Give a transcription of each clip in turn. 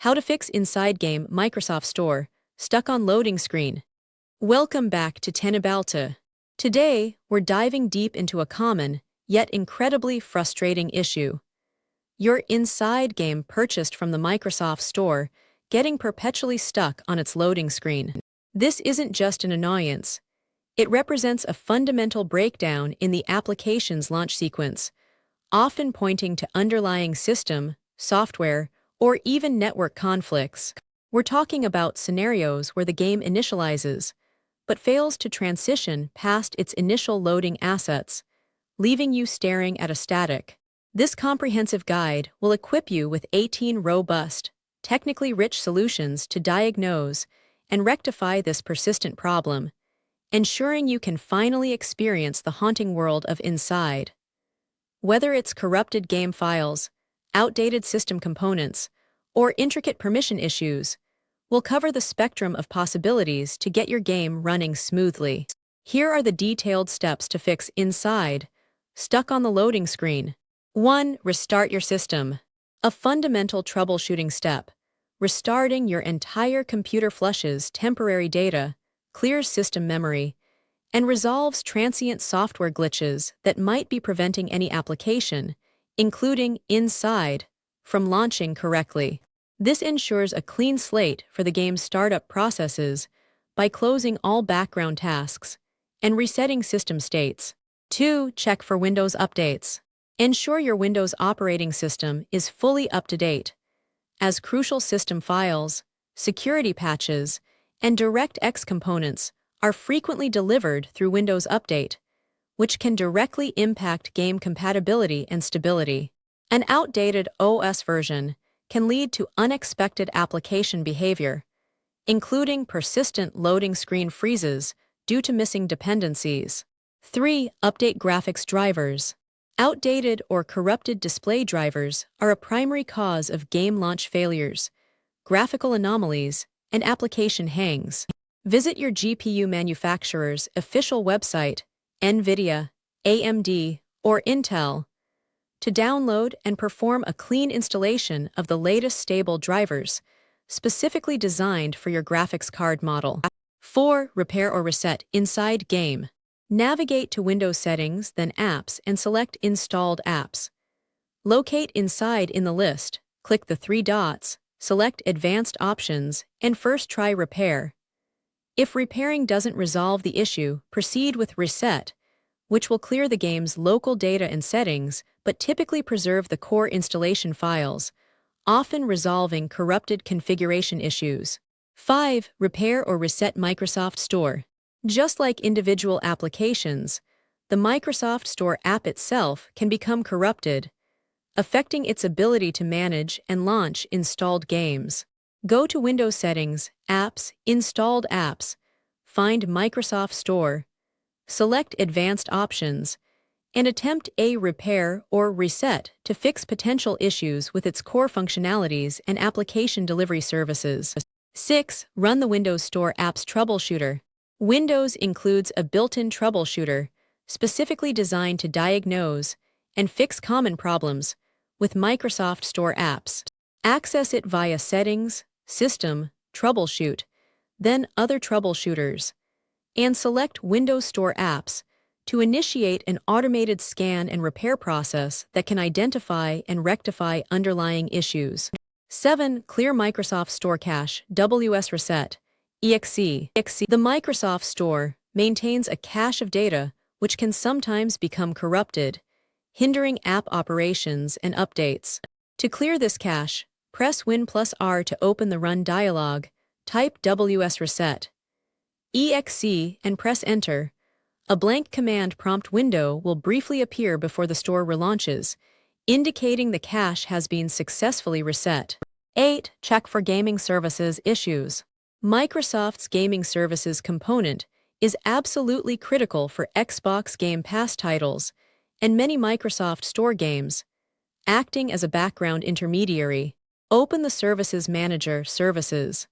How to fix inside game Microsoft Store, stuck on loading screen. Welcome back to Tenabalta. Today, we're diving deep into a common, yet incredibly frustrating issue. Your inside game purchased from the Microsoft Store getting perpetually stuck on its loading screen. This isn't just an annoyance. It represents a fundamental breakdown in the application's launch sequence, often pointing to underlying system, software, or even network conflicts. We're talking about scenarios where the game initializes, but fails to transition past its initial loading assets, leaving you staring at a static. This comprehensive guide will equip you with 18 robust, technically rich solutions to diagnose and rectify this persistent problem, ensuring you can finally experience the haunting world of inside. Whether it's corrupted game files, outdated system components, or intricate permission issues, we'll cover the spectrum of possibilities to get your game running smoothly. Here are the detailed steps to fix inside, stuck on the loading screen. 1. Restart your system. A fundamental troubleshooting step. Restarting your entire computer flushes temporary data, clears system memory, and resolves transient software glitches that might be preventing any application, including inside, from launching correctly. This ensures a clean slate for the game's startup processes by closing all background tasks and resetting system states. 2. Check for Windows updates. Ensure your Windows operating system is fully up to date, as crucial system files, security patches, and DirectX components are frequently delivered through Windows Update, which can directly impact game compatibility and stability. An outdated OS version can lead to unexpected application behavior, including persistent loading screen freezes due to missing dependencies. 3. Update graphics drivers. Outdated or corrupted display drivers are a primary cause of game launch failures, graphical anomalies, and application hangs. Visit your GPU manufacturer's official website, NVIDIA, AMD, or Intel, to download and perform a clean installation of the latest stable drivers, specifically designed for your graphics card model. 4. Repair or reset inside game. Navigate to Windows Settings, then Apps, and select Installed Apps. Locate Inside in the list, click the 3 dots, select Advanced Options, and first try Repair. If repairing doesn't resolve the issue, proceed with Reset, which will clear the game's local data and settings, but typically preserve the core installation files, often resolving corrupted configuration issues. 5. Repair or reset Microsoft Store. Just like individual applications, the Microsoft Store app itself can become corrupted, affecting its ability to manage and launch installed games. Go to Windows Settings, Apps, Installed Apps, find Microsoft Store, select Advanced Options, and attempt a repair or reset to fix potential issues with its core functionalities and application delivery services. 6. Run the Windows Store Apps Troubleshooter. Windows includes a built-in troubleshooter, specifically designed to diagnose and fix common problems with Microsoft Store apps. Access it via Settings, System, Troubleshoot, then Other Troubleshooters, and select Windows Store Apps to initiate an automated scan and repair process that can identify and rectify underlying issues. 7. Clear Microsoft Store Cache, wsreset.exe. The Microsoft Store maintains a cache of data which can sometimes become corrupted, hindering app operations and updates. To clear this cache, press Win+R to open the Run dialog, type wsreset.exe and press Enter. A blank command prompt window will briefly appear before the store relaunches, indicating the cache has been successfully reset. 8. Check for gaming services issues. Microsoft's Gaming Services component is absolutely critical for Xbox Game Pass titles and many Microsoft Store games. Acting as a background intermediary, open the Services Manager Services.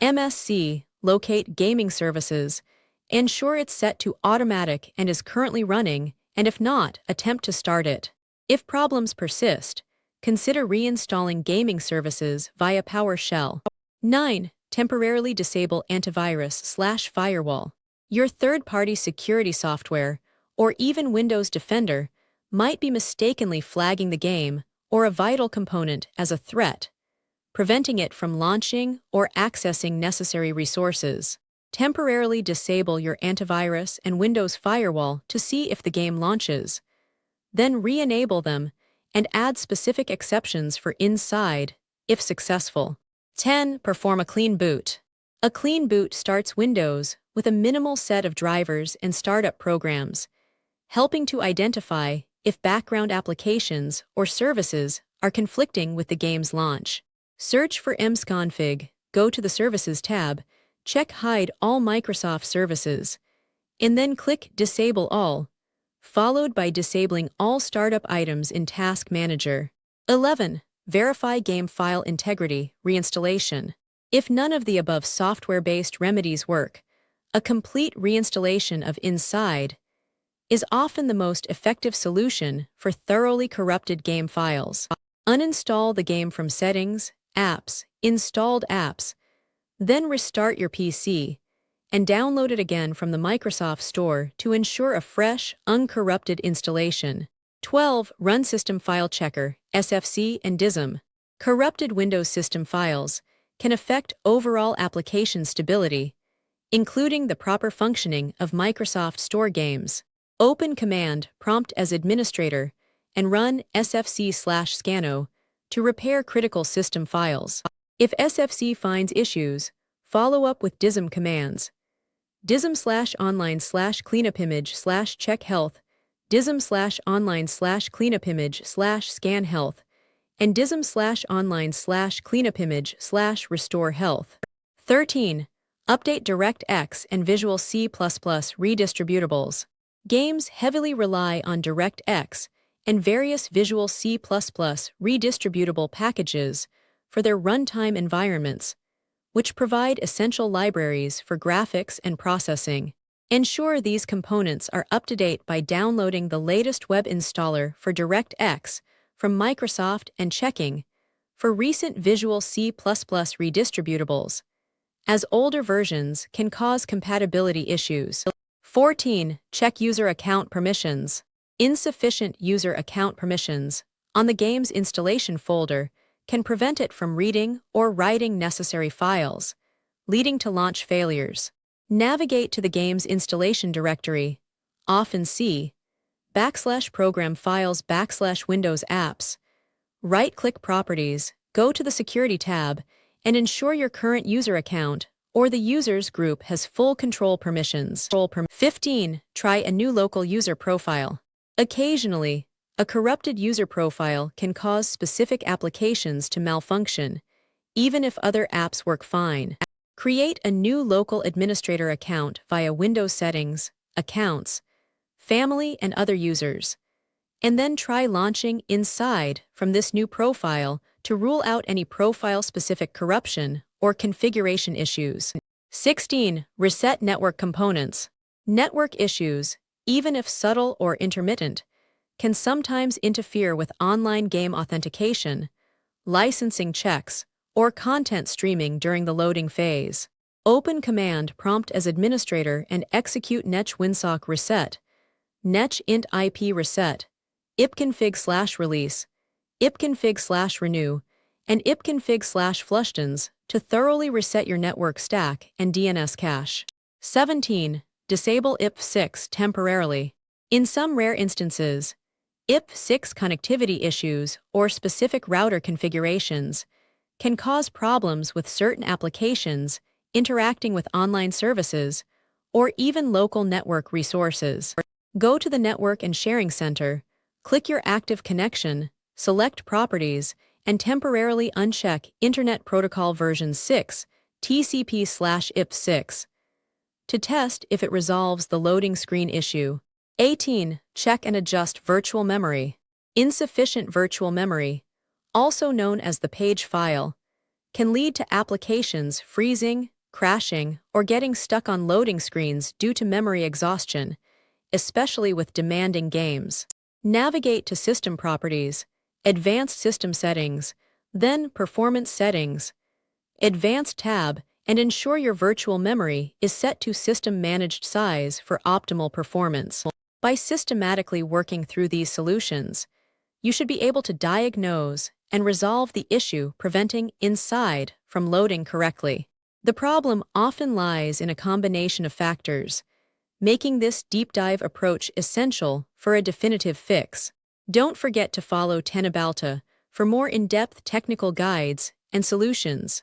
MSC, locate Gaming Services, ensure it's set to automatic and is currently running, and if not, attempt to start it. If problems persist, consider reinstalling gaming services via PowerShell. 9. Temporarily disable antivirus/firewall. Your third-party security software, or even Windows Defender, might be mistakenly flagging the game or a vital component as a threat, preventing it from launching or accessing necessary resources. Temporarily disable your antivirus and Windows firewall to see if the game launches. Then re-enable them and add specific exceptions for inside, if successful. 10. Perform a clean boot. A clean boot starts Windows with a minimal set of drivers and startup programs, helping to identify if background applications or services are conflicting with the game's launch. Search for msconfig, go to the Services tab, check Hide All Microsoft Services, and then click Disable All, followed by disabling all startup items in Task Manager. 11. Verify game file integrity, reinstallation. If none of the above software-based remedies work, a complete reinstallation of Inside is often the most effective solution for thoroughly corrupted game files. Uninstall the game from Settings, Apps, Installed Apps, then restart your PC and download it again from the Microsoft Store to ensure a fresh, uncorrupted installation. 12. Run System File Checker, SFC and DISM. Corrupted Windows system files can affect overall application stability, including the proper functioning of Microsoft Store games. Open Command Prompt as administrator and run sfc/scano to repair critical system files. If SFC finds issues, follow up with DISM commands. DISM/online/cleanupimage/check health, DISM/online/cleanupimage/scan health, and DISM/online/cleanupimage/restore health. 13. Update DirectX and Visual C++ redistributables. Games heavily rely on DirectX and various Visual C++ redistributable packages for their runtime environments, which provide essential libraries for graphics and processing. Ensure these components are up to date by downloading the latest web installer for DirectX from Microsoft and checking for recent Visual C++ redistributables, as older versions can cause compatibility issues. 14. Check user account permissions. Insufficient user account permissions on the game's installation folder can prevent it from reading or writing necessary files, leading to launch failures. Navigate to the game's installation directory, often C, /program files /Windows apps. Right-click Properties, go to the Security tab, and ensure your current user account or the users group has full control permissions. 15. Try a new local user profile. Occasionally, a corrupted user profile can cause specific applications to malfunction, even if other apps work fine. Create a new local administrator account via Windows Settings, Accounts, Family, and Other Users, and then try launching Inside from this new profile to rule out any profile-specific corruption or configuration issues. 16. Reset network components. Network issues, even if subtle or intermittent, can sometimes interfere with online game authentication, licensing checks, or content streaming during the loading phase. Open Command Prompt as administrator and execute netch winsock reset, netch int IP reset, ipconfig/release, ipconfig/renew, and ipconfig/flushtons to thoroughly reset your network stack and DNS cache. 17. Disable IP6 temporarily. In some rare instances, IP6 connectivity issues or specific router configurations can cause problems with certain applications interacting with online services or even local network resources. Go to the Network and Sharing Center, click your active connection, select Properties, and temporarily uncheck Internet Protocol version 6, TCP/IP6, to test if it resolves the loading screen issue. 18. Check and adjust virtual memory. Insufficient virtual memory, also known as the page file, can lead to applications freezing, crashing, or getting stuck on loading screens due to memory exhaustion, especially with demanding games. Navigate to System Properties Advanced System Settings, then Performance Settings. Advanced tab, and ensure your virtual memory is set to System Managed Size for optimal performance. By systematically working through these solutions, you should be able to diagnose and resolve the issue preventing inside from loading correctly. The problem often lies in a combination of factors, making this deep dive approach essential for a definitive fix. Don't forget to follow Tenabalta for more in-depth technical guides and solutions.